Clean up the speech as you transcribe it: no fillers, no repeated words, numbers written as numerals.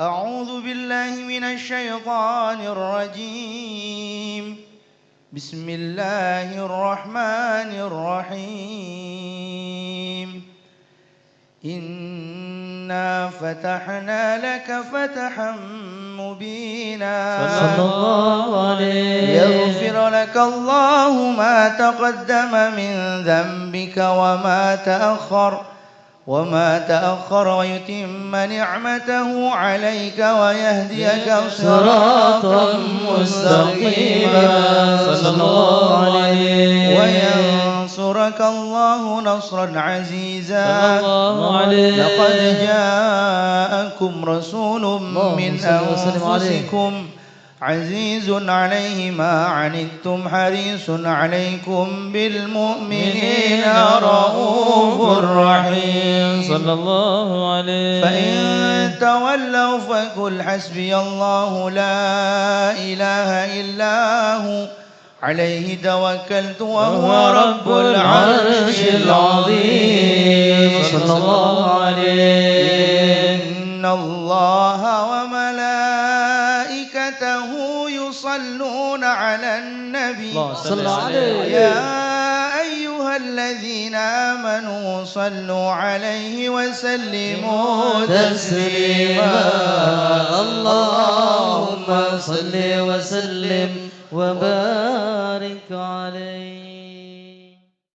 أعوذ بالله من الشيطان الرجيم. بسم الله الرحمن الرحيم. إنا فتحنا لك فتحا مبينا صلى الله عليه. يغفر لك الله ما تقدم من ذنبك وما تأخر ويتم نعمته عليك ويهديك صراطا مستقيما صلى الله عليه. وينصرك الله نصرا عزيزا. صلى الله عليه. لقد جاءكم رسول من أنفسكم عزيز عليه ما عنتم حريص عليكم بالمؤمنين رؤوف رحيم. صلى الله عليه. فإن تولوا فقل حسبي الله لا إله إلا هو عليه توكلت وهو رب العرش العظيم. صلى الله عليه. إن الله وملائكته يصلون على النبي صلى الله عليه. يا أيها الذين آمنوا صلوا عليه وسلموا تسليما. اللهم صل وسلم وبارك عليه.